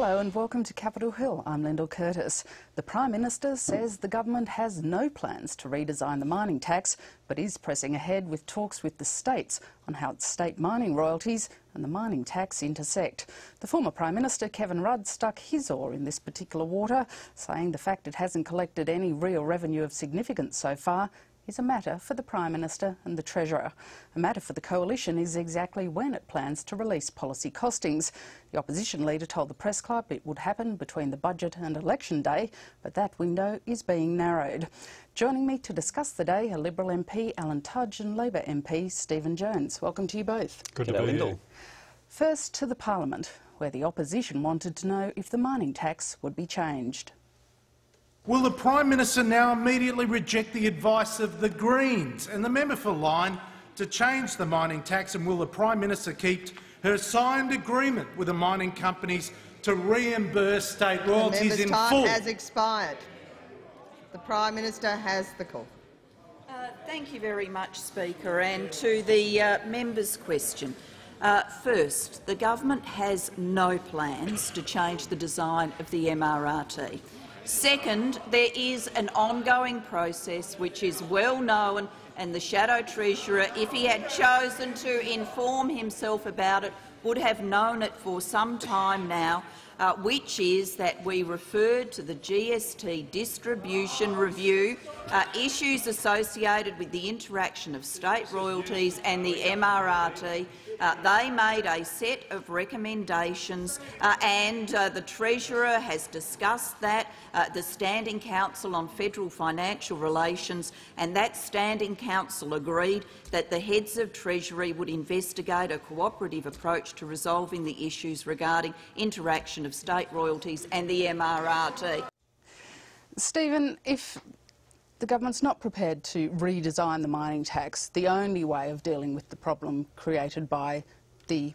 Hello and welcome to Capitol Hill. I'm Lyndal. The Prime Minister says the government has no plans to redesign the mining tax, but is pressing ahead with talks with the states on how state mining royalties and the mining tax intersect. The former Prime Minister, Kevin Rudd, stuck his oar in this particular water, saying the fact it hasn't collected any real revenue of significance so far is a matter for the Prime Minister and the Treasurer. A matter for the Coalition is exactly when it plans to release policy costings. The opposition leader told the Press Club it would happen between the budget and election day, but that window is being narrowed. Joining me to discuss the day are Liberal MP Alan Tudge and Labor MP Stephen Jones. Welcome to you both. Good to be here. First to the Parliament, where the opposition wanted to know if the mining tax would be changed. Will the Prime Minister now immediately reject the advice of the Greens and the member for Lyne to change the mining tax, and will the Prime Minister keep her signed agreement with the mining companies to reimburse state royalties in full? The time has expired. The Prime Minister has the call. Thank you very much, Speaker. And to the member's question. First, the government has no plans to change the design of the MRRT. Second, there is an ongoing process which is well known, and the Shadow Treasurer, if he had chosen to inform himself about it, would have known it for some time now, which is that we referred to the GST distribution review, issues associated with the interaction of state royalties and the MRRT. They made a set of recommendations and the Treasurer has discussed that, the Standing Council on Federal Financial Relations, and that Standing Council agreed that the heads of Treasury would investigate a cooperative approach to resolving the issues regarding interaction of state royalties and the MRRT. Stephen, if the government's not prepared to redesign the mining tax, the only way of dealing with the problem created by the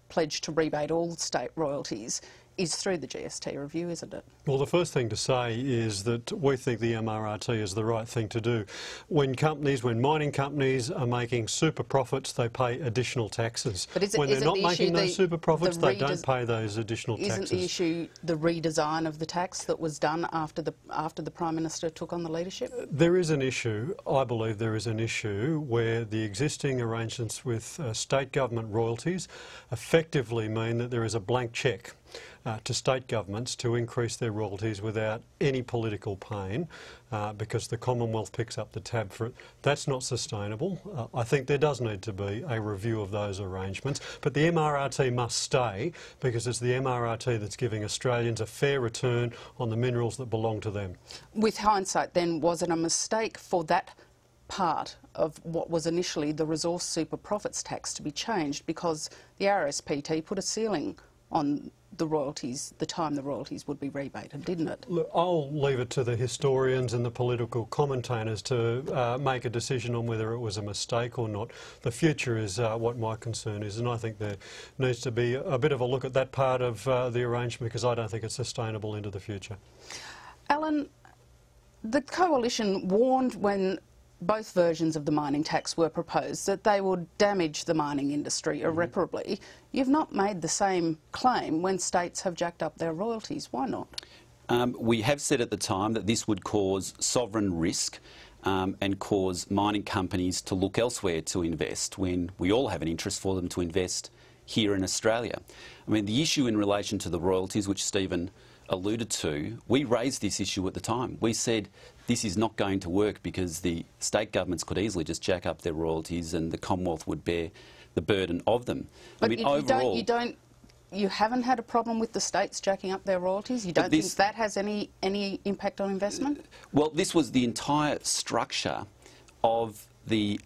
pledge to rebate all state royalties is through the GST review, isn't it? Well, the first thing to say is that we think the MRRT is the right thing to do. When mining companies are making super profits, they pay additional taxes. But when they're not making those super profits, they don't pay those additional taxes. Isn't the issue the redesign of the tax that was done after the Prime Minister took on the leadership? There is an issue, I believe there is an issue, where the existing arrangements with state government royalties effectively mean that there is a blank cheque to state governments to increase their royalties without any political pain because the Commonwealth picks up the tab for it. That's not sustainable. I think there does need to be a review of those arrangements, but the MRRT must stay because it's the MRRT that's giving Australians a fair return on the minerals that belong to them. With hindsight then, was it a mistake for that part of what was initially the resource super profits tax to be changed because the RSPT put a ceiling on the royalties, the time the royalties would be rebated, didn't it? Look, I'll leave it to the historians and the political commentators to make a decision on whether it was a mistake or not. The future is what my concern is, and I think there needs to be a bit of a look at that part of the arrangement because I don't think it's sustainable into the future. Alan, the Coalition warned when both versions of the mining tax were proposed that they would damage the mining industry irreparably. You've not made the same claim when states have jacked up their royalties. Why not? We have said at the time that this would cause sovereign risk and cause mining companies to look elsewhere to invest when we all have an interest for them to invest here in Australia. I mean, the issue in relation to the royalties, which Stephen alluded to, we raised this issue at the time. We said this is not going to work because the state governments could easily just jack up their royalties and the Commonwealth would bear the burden of them. But I mean, overall, you haven't had a problem with the states jacking up their royalties? You don't think that has any impact on investment? Well, this was the entire structure of the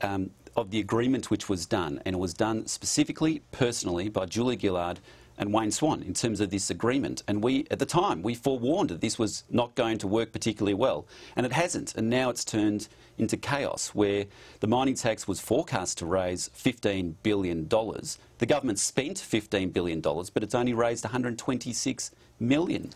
agreement which was done, and it was done specifically, personally, by Julia Gillard and Wayne Swan in terms of this agreement. And we, at the time, we forewarned that this was not going to work particularly well. And it hasn't. And now it's turned into chaos, where the mining tax was forecast to raise $15 billion. The government spent $15 billion, but it's only raised $126 million.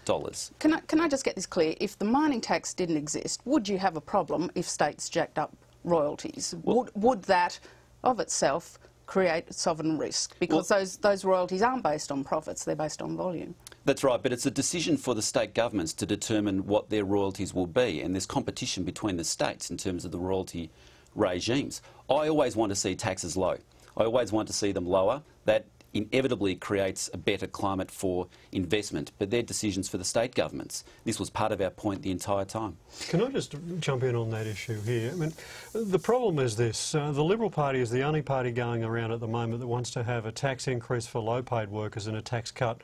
Can I just get this clear? If the mining tax didn't exist, would you have a problem if states jacked up royalties? Well, would that, of itself, create sovereign risk? Because those royalties aren't based on profits, they're based on volume. That's right, but it's a decision for the state governments to determine what their royalties will be, and there's competition between the states in terms of the royalty regimes. I always want to see taxes low. I always want to see them lower. That inevitably creates a better climate for investment, but they're decisions for the state governments. This was part of our point the entire time. Can I just jump in on that issue here? I mean, the problem is this. The Liberal Party is the only party going around at the moment that wants to have a tax increase for low-paid workers and a tax cut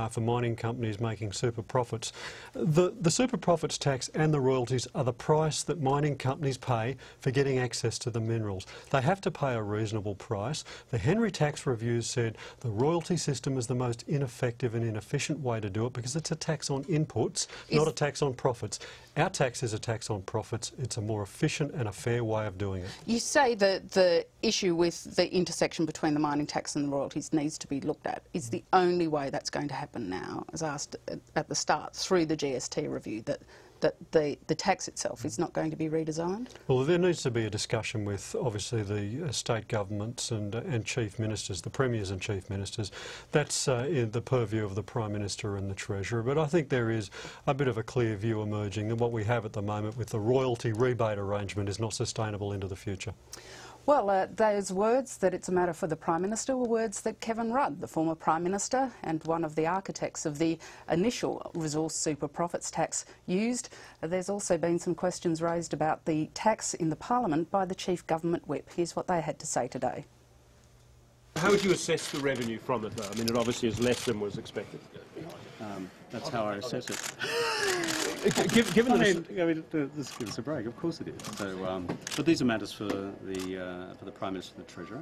for mining companies making super profits. The super profits tax and the royalties are the price that mining companies pay for getting access to the minerals. They have to pay a reasonable price. The Henry Tax Review said the royalty system is the most ineffective and inefficient way to do it because it's a tax on inputs, not a tax on profits. Our tax is a tax on profits. It's a more efficient and a fair way of doing it. You say that the issue with the intersection between the mining tax and the royalties needs to be looked at. Is the only way that's going to happen now, as asked at the start, through the GST review, that the tax itself is not going to be redesigned? Well, there needs to be a discussion with, obviously, the state governments and chief ministers, the premiers and chief ministers. That's in the purview of the Prime Minister and the Treasurer. But I think there is a bit of a clear view emerging that what we have at the moment with the royalty rebate arrangement is not sustainable into the future. Well, those words that it's a matter for the Prime Minister were words that Kevin Rudd, the former Prime Minister and one of the architects of the initial resource super profits tax, used. There's also been some questions raised about the tax in the Parliament by the Chief Government Whip. Here's what they had to say today. How would you assess the revenue from it, though? I mean, it obviously is less than was expected. That's how I assess it. Given this gives us a break. Of course it is. So, but these are matters for the Prime Minister and the Treasurer.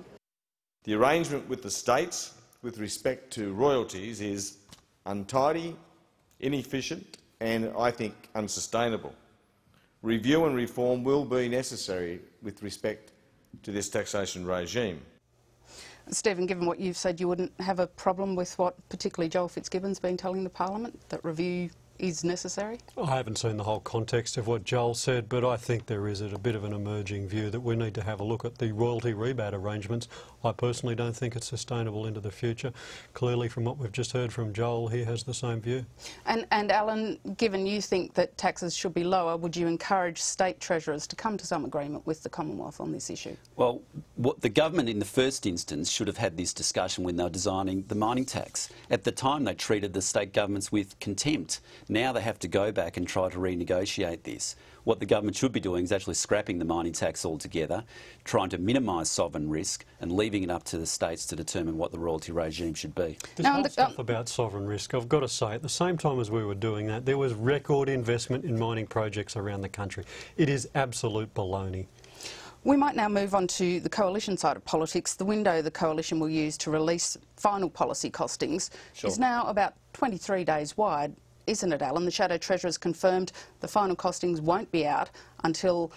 The arrangement with the states with respect to royalties is untidy, inefficient, and I think unsustainable. Review and reform will be necessary with respect to this taxation regime. Stephen, given what you've said, you wouldn't have a problem with what particularly Joel Fitzgibbon's been telling the Parliament, that review is necessary? I haven't seen the whole context of what Joel said, but I think there is a bit of an emerging view that we need to have a look at the royalty rebate arrangements. I personally don't think it's sustainable into the future. Clearly, from what we've just heard from Joel, he has the same view. And Alan, given you think that taxes should be lower, would you encourage state treasurers to come to some agreement with the Commonwealth on this issue? Well, what the government in the first instance should have had this discussion when they were designing the mining tax. At the time, they treated the state governments with contempt. Now they have to go back and try to renegotiate this. What the government should be doing is actually scrapping the mining tax altogether, trying to minimise sovereign risk and leaving it up to the states to determine what the royalty regime should be. This whole stuff about sovereign risk, I've got to say, at the same time as we were doing that, there was record investment in mining projects around the country. It is absolute baloney. We might now move on to the coalition side of politics. The window the coalition will use to release final policy costings is now about 23 days wide, isn't it, Alan? The Shadow Treasurer's confirmed the final costings won't be out until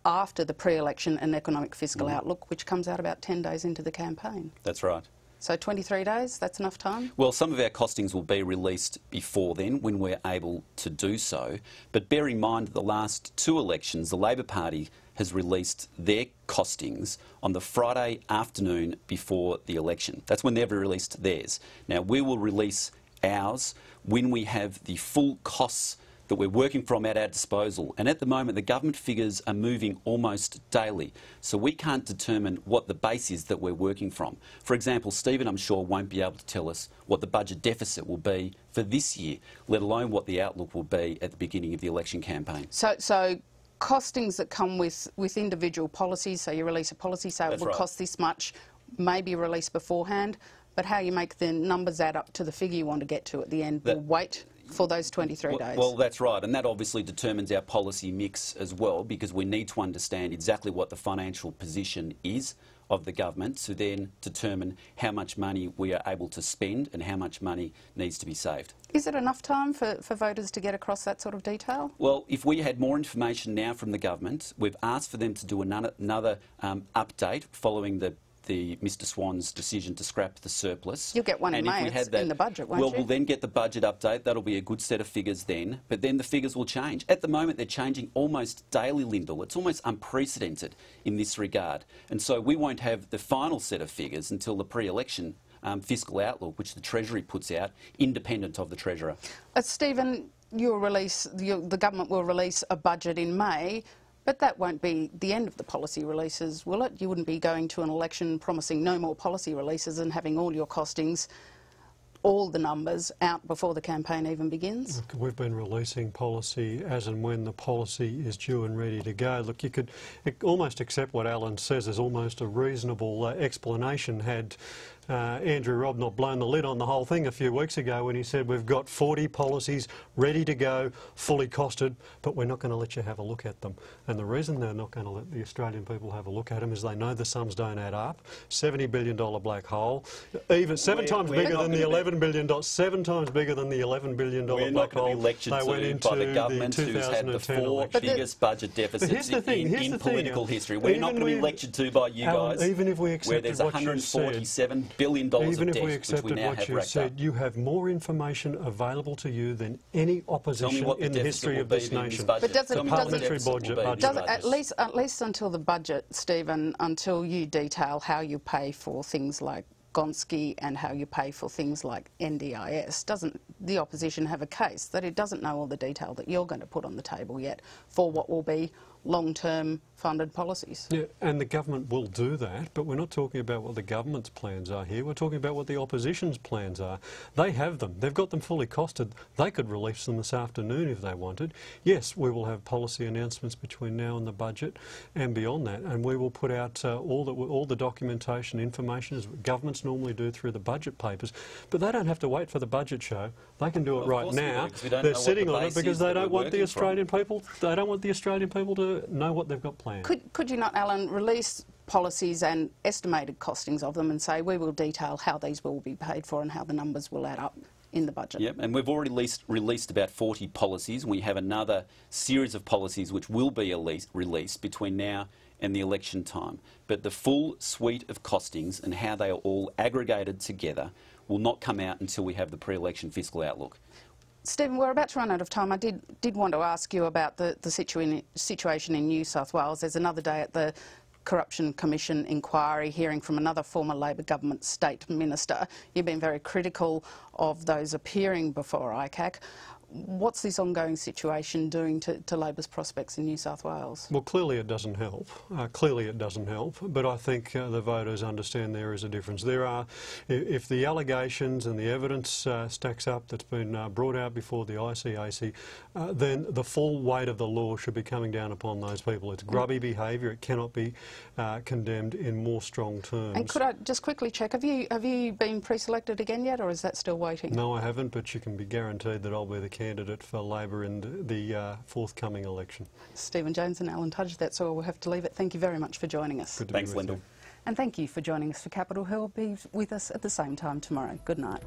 after the pre-election and economic fiscal outlook, which comes out about 10 days into the campaign. That's right. So 23 days, that's enough time? Well, some of our costings will be released before then, when we're able to do so. But bear in mind that the last two elections, the Labor Party has released their costings on the Friday afternoon before the election. That's when they've released theirs. Now, we will release ours when we have the full costs that we're working from at our disposal. And at the moment, the government figures are moving almost daily. So we can't determine what the base is that we're working from. For example, Stephen, I'm sure, won't be able to tell us what the budget deficit will be for this year, let alone what the outlook will be at the beginning of the election campaign. So costings that come with individual policies, so you release a policy, so it will cost this much, may be released beforehand, but how you make the numbers add up to the figure you want to get to at the end will wait for those 23 days. Well, that's right, and that obviously determines our policy mix as well, because we need to understand exactly what the financial position is of the government to then determine how much money we are able to spend and how much money needs to be saved. Is it enough time for voters to get across that sort of detail? Well, if we had more information now from the government, we've asked for them to do another update following the Mr Swan's decision to scrap the surplus. You'll get one in May, it's in the budget, won't you? We'll then get the budget update. That'll be a good set of figures then, but then the figures will change. At the moment, they're changing almost daily, Lyndal. It's almost unprecedented in this regard. And so we won't have the final set of figures until the pre-election fiscal outlook, which the Treasury puts out, independent of the Treasurer. Stephen, the government will release a budget in May, but that won't be the end of the policy releases, will it? You wouldn't be going to an election promising no more policy releases and having all your costings, all the numbers out before the campaign even begins? Look, we've been releasing policy as and when the policy is due and ready to go. Look, you could almost accept what Alan says as almost a reasonable explanation had Andrew Robb not blown the lid on the whole thing a few weeks ago when he said we've got 40 policies ready to go, fully costed, but we're not going to let you have a look at them. And the reason they're not going to let the Australian people have a look at them is they know the sums don't add up. $70 billion black hole, even seven times bigger than the $11 billion, 7 times bigger than the $11 billion black hole. We're not going to be lectured to by the government who's had the 4 biggest budget deficits in political history. We're not going to be lectured to by you guys, even if we where there's $147 billion of even debt, if we accepted what you said, you have more information available to you than any opposition in the history of this nation. But does it, parliamentary budget, at least until the budget, Stephen, until you detail how you pay for things like Gonski and how you pay for things like NDIS, doesn't the opposition have a case that it doesn't know all the detail that you're going to put on the table yet for what will be long-term funded policies? Yeah, and the government will do that, but we're not talking about what the government's plans are here. We're talking about what the opposition's plans are. They have them. They've got them fully costed. They could release them this afternoon if they wanted. Yes, we will have policy announcements between now and the budget and beyond that, and we will put out all the documentation, information, as governments normally do through the budget papers, but they don't have to wait for the budget show. They can do it right now. They're sitting on it because they don't want the Australian people. They don't want the Australian people to know what they've got planned. Could you not, Alan, release policies and estimated costings of them and say we will detail how these will be paid for and how the numbers will add up in the budget? Yep, and we've already released about 40 policies. We have another series of policies which will be released between now and the election time. But the full suite of costings and how they are all aggregated together will not come out until we have the pre-election fiscal outlook. Stephen, we're about to run out of time. I did want to ask you about the situation in New South Wales. There's another day at the Corruption Commission inquiry, hearing from another former Labor government state minister. You've been very critical of those appearing before ICAC. What's this ongoing situation doing to Labor's prospects in New South Wales? Well, clearly it doesn't help. Clearly it doesn't help, but I think the voters understand there is a difference. If the allegations and the evidence stacks up that's been brought out before the ICAC, then the full weight of the law should be coming down upon those people. It's grubby behaviour. It cannot be condemned in more strong terms. And could I just quickly check, have you been pre-selected again yet, or is that still waiting? No, I haven't, but you can be guaranteed that I'll be the candidate for Labor in the forthcoming election. Stephen Jones and Alan Tudge, that's all we'll have to leave it. Thank you very much for joining us. Thanks, Lyndal. And thank you for joining us for Capitol Hill. Be with us at the same time tomorrow. Good night.